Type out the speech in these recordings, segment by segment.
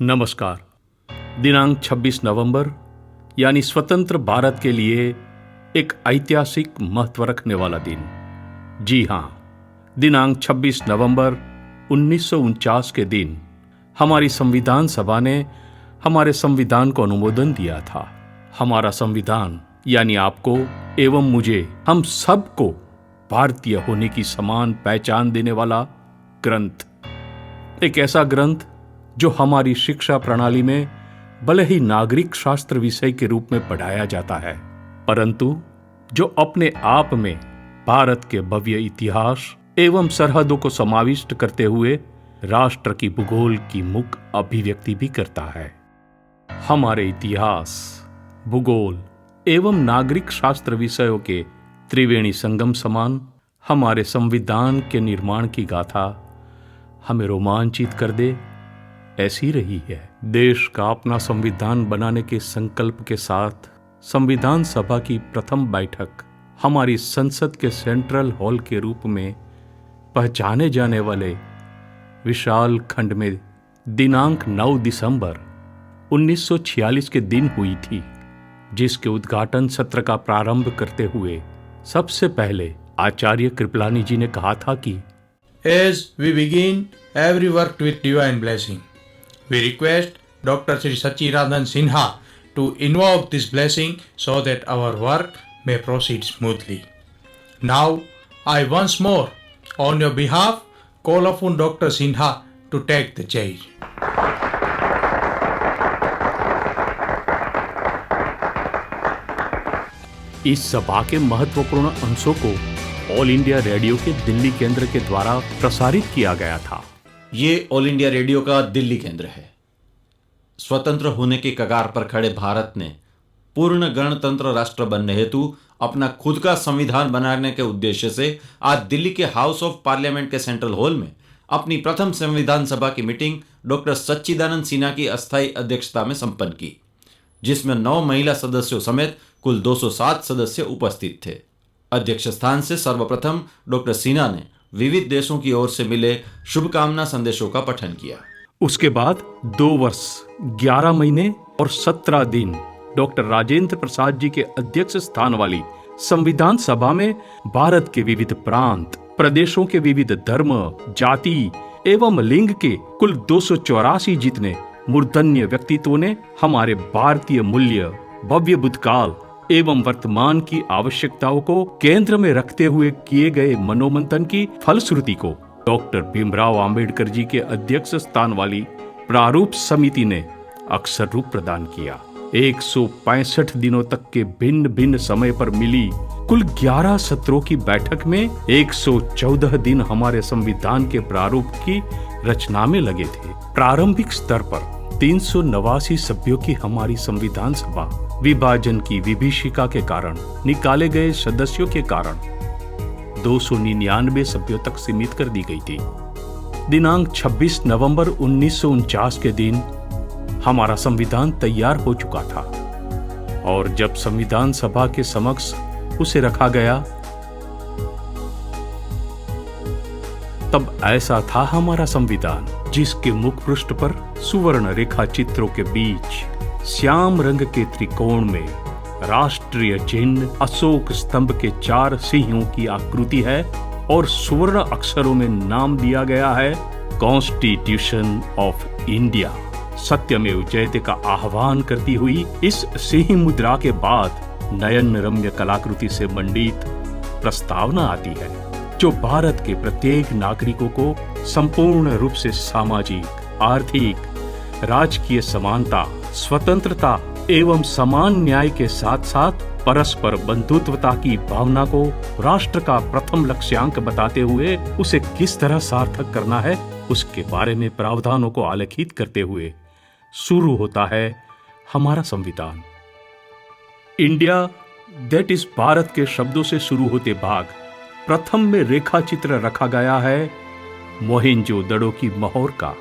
नमस्कार। दिनांक 26 नवंबर यानी स्वतंत्र भारत के लिए एक ऐतिहासिक महत्व रखने वाला दिन। जी हाँ, दिनांक 26 नवंबर 1949 के दिन हमारी संविधान सभा ने हमारे संविधान को अनुमोदन दिया था। हमारा संविधान यानी आपको एवं मुझे, हम सबको भारतीय होने की समान पहचान देने वाला ग्रंथ, एक ऐसा ग्रंथ जो हमारी शिक्षा प्रणाली में भले ही नागरिक शास्त्र विषय के रूप में पढ़ाया जाता है, परंतु जो अपने आप में भारत के भव्य इतिहास एवं सरहदों को समाविष्ट करते हुए राष्ट्र की भूगोल की मुख्य अभिव्यक्ति भी करता है। हमारे इतिहास, भूगोल एवं नागरिक शास्त्र विषयों के त्रिवेणी संगम समान हमारे संविधान के निर्माण की गाथा हमें रोमांचित कर दे, ऐसी रही है। देश का अपना संविधान बनाने के संकल्प के साथ संविधान सभा की प्रथम बैठक हमारी संसद के सेंट्रल हॉल के रूप में पहचाने जाने वाले विशाल खंड में दिनांक 9 दिसंबर 1946 के दिन हुई थी, जिसके उद्घाटन सत्र का प्रारंभ करते हुए सबसे पहले आचार्य कृपलानी जी ने कहा था कि As we begin every work with divine blessing, we request Dr. Sri Sachidanand Sinha to invoke this blessing so that our work may proceed smoothly. Now, I once more, on your behalf, call upon Dr. Sinha to take the chair. इस सभा के महत्वपूर्ण अंशों को all India radio के दिल्ली केंद्र के द्वारा प्रसारित किया गया था। ये ऑल इंडिया रेडियो का दिल्ली केंद्र है। स्वतंत्र होने की कगार पर खड़े भारत ने पूर्ण गणतंत्र राष्ट्र बनने हेतु अपना खुद का संविधान बनाने के उद्देश्य से आज दिल्ली के हाउस ऑफ पार्लियामेंट के सेंट्रल हॉल में अपनी प्रथम संविधान सभा की मीटिंग डॉक्टर सच्चिदानंद सिन्हा की अस्थायी अध्यक्षता में संपन्न की, जिसमें 9 महिला सदस्यों समेत कुल 207 सदस्य उपस्थित थे। अध्यक्ष स्थान से सर्वप्रथम डॉक्टर सिन्हा ने विविध देशों की ओर से मिले शुभकामना संदेशों का पठन किया। उसके बाद 2 वर्ष 11 महीने और 17 दिन डॉक्टर राजेंद्र प्रसाद जी के अध्यक्ष स्थान वाली संविधान सभा में भारत के विविध प्रांत, प्रदेशों के विविध धर्म, जाति एवं लिंग के कुल 284 जितने मूर्धन्य व्यक्तित्वों ने हमारे भारतीय मूल्य, भव्य भूतकाल एवं वर्तमान की आवश्यकताओं को केंद्र में रखते हुए किए गए मनोमंथन की फलश्रुति को डॉक्टर भीमराव अंबेडकर जी के अध्यक्ष स्थान वाली प्रारूप समिति ने अक्षर रूप प्रदान किया। 165 दिनों तक के भिन्न भिन्न समय पर मिली कुल 11 सत्रों की बैठक में 114 दिन हमारे संविधान के प्रारूप की रचना में लगे थे। प्रारंभिक स्तर पर 389 सभ्यों की हमारी संविधान सभा विभाजन की विभीषिका के कारण, निकाले गए सदस्यों के कारण 299 सभ्यों तक सीमित कर दी गई थी। दिनांक 26 नवंबर 1949 के दिन हमारा संविधान तैयार हो चुका था और जब संविधान सभा के समक्ष उसे रखा गया तब ऐसा था हमारा संविधान, जिसके मुख पृष्ठ पर सुवर्ण रेखा चित्रों के बीच श्याम रंग के त्रिकोण में राष्ट्रीय चिन्ह अशोक स्तंभ के 4 सिंहों की आकृति है और सुवर्ण अक्षरों में नाम दिया गया है कॉन्स्टिट्यूशन ऑफ इंडिया। सत्यमेव जयते का आह्वान करती हुई इस सिंह मुद्रा के बाद नयन रम्य कलाकृति से मंडित प्रस्तावना आती है, जो भारत के प्रत्येक नागरिकों को संपूर्ण रूप से सामाजिक, आर्थिक, राजकीय समानता, स्वतंत्रता एवं समान न्याय के साथ साथ परस्पर बंधुत्वता की भावना को राष्ट्र का प्रथम लक्ष्यांक बताते हुए उसे किस तरह सार्थक करना है, उसके बारे में प्रावधानों को आलेखित करते हुए शुरू होता है हमारा संविधान। इंडिया दैट इज भारत के शब्दों से शुरू होते भाग प्रथम में रेखा चित्र रखा गया है मोहेंजोदड़ो की मोहर का।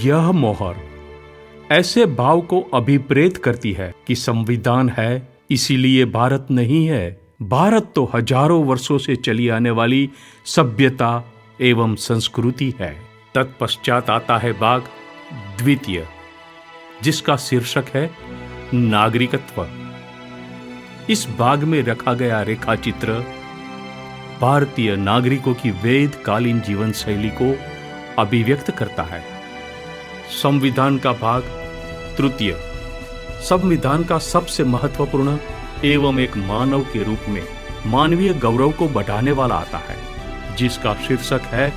यह मोहर ऐसे भाव को अभिप्रेत करती है कि संविधान है इसीलिए भारत नहीं है। भारत तो हजारों वर्षों से चली आने वाली सभ्यता एवं संस्कृति है। तत्पश्चात आता है भाग द्वितीय, जिसका शीर्षक है नागरिकत्व। इस भाग में रखा गया रेखाचित्र भारतीय नागरिकों की वेदकालीन जीवन शैली को अभिव्यक्त करता है। संविधान का भाग तृतीय, संविधान का सबसे महत्वपूर्ण एवं एक मानव के रूप में मानवीय गौरव को बढ़ाने वाला आता है, जिसका शीर्षक है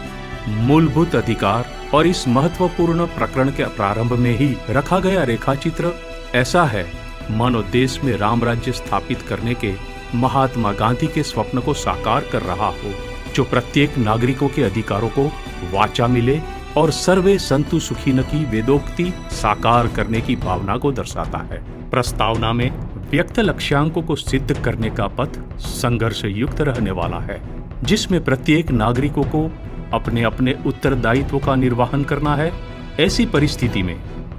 मूलभूत अधिकार। और इस महत्वपूर्ण प्रकरण के प्रारंभ में ही रखा गया रेखाचित्र ऐसा है मानो देश में राम राज्य स्थापित करने के महात्मा गांधी के स्वप्न को साकार कर रहा हो, जो प्रत्येक नागरिकों के अधिकारों को वाचा मिले और सर्वे संतु सुखी न की वेदोक्ति साकार करने की भावना को दर्शाता है। प्रस्तावना में व्यक्त लक्ष्यांकों को सिद्ध करने का पथ संघर्ष युक्त रहने वाला है, जिसमें प्रत्येक नागरिकों को अपने अपने उत्तरदायित्व का निर्वहन करना है। ऐसी परिस्थिति में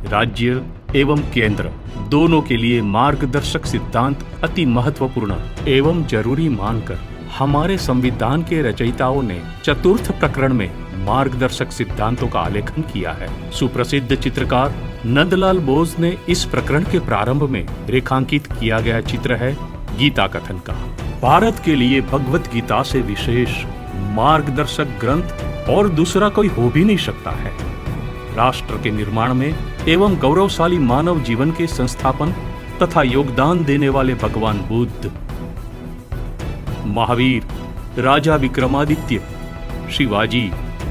राज्य एवं केंद्र दोनों के लिए मार्गदर्शक सिद्धांत अति महत्वपूर्ण एवं जरूरी मानकर हमारे संविधान के रचयिताओं ने चतुर्थ प्रकरण में मार्गदर्शक सिद्धांतों का आलेखन किया है। सुप्रसिद्ध चित्रकार नंदलाल बोस ने इस प्रकरण के प्रारंभ में रेखांकित किया गया चित्र है गीता कथन का। भारत के लिए भगवत गीता से विशेष मार्गदर्शक ग्रंथ और दूसरा कोई हो भी नहीं सकता है। राष्ट्र के निर्माण में एवं गौरवशाली मानव जीवन के संस्थापन तथा योगदान देने वाले भगवान बुद्ध, महावीर, राजा विक्रमादित्य, शिवाजी,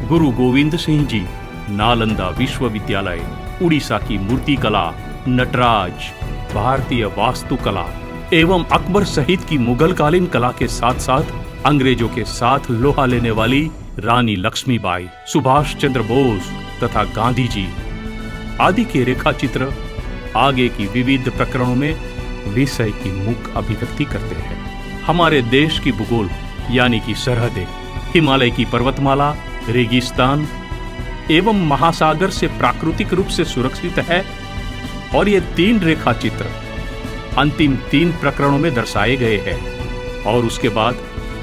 गुरु गोविंद सिंह जी, नालंदा विश्वविद्यालय, उड़ीसा की मूर्तिकला, नटराज, भारतीय वास्तुकला एवं अकबर सहित की मुगलकालीन कला के साथ साथ अंग्रेजों के साथ लोहा लेने वाली रानी लक्ष्मीबाई, सुभाष चंद्र बोस तथा गांधी जी आदि के रेखाचित्र आगे की विविध प्रकरणों में विषय की मुख्य अभिव्यक्ति करते हैं। हमारे देश की भूगोल यानी कि सरहदें हिमालय की पर्वतमाला, रेगिस्तान एवं महासागर से प्राकृतिक रूप से सुरक्षित है और ये तीन रेखाचित्र अंतिम 3 प्रकरणों में दर्शाए गए हैं। और उसके बाद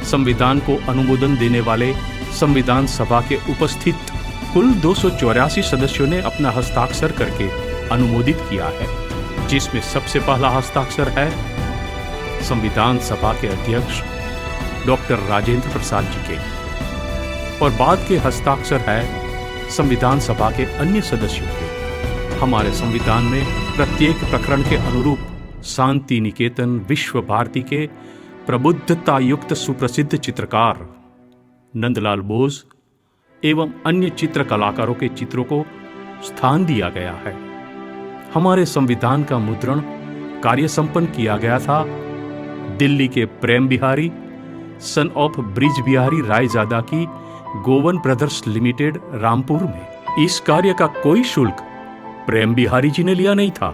संविधान को अनुमोदन देने वाले संविधान सभा के उपस्थित कुल 284 सदस्यों ने अपना हस्ताक्षर करके अनुमोदित किया है, जिसमें सबसे पहला हस्ताक्षर है संविधान सभा के अध्यक्ष डॉक्टर राजेंद्र प्रसाद जी के और बाद के हस्ताक्षर है संविधान सभा के अन्य सदस्यों के। हमारे संविधान में प्रत्येक प्रकरण के अनुरूप शांति निकेतन विश्व भारती के प्रबुद्धता युक्त सुप्रसिद्ध चित्रकार नंदलाल बोस एवं अन्य चित्र कलाकारों के चित्रों को स्थान दिया गया है। हमारे संविधान का मुद्रण कार्य संपन्न किया गया था दिल्ली के प्रेम बिहारी सन ऑफ ब्रिज बिहारी रायजादा की गोवन ब्रदर्स लिमिटेड रामपुर में। इस कार्य का कोई शुल्क प्रेम बिहारी जी ने लिया नहीं था।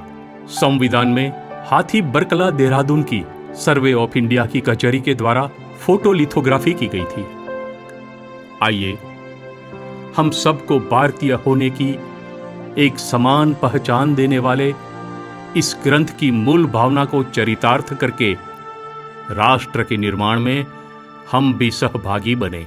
संविधान में हाथी बरकला देहरादून की सर्वे ऑफ इंडिया की कचहरी के द्वारा फोटो लिथोग्राफी की गई थी। आइए हम सबको भारतीय होने की एक समान पहचान देने वाले इस ग्रंथ की मूल भावना को चरितार्थ करके राष्ट्र के निर्माण में हम भी सहभागी बने।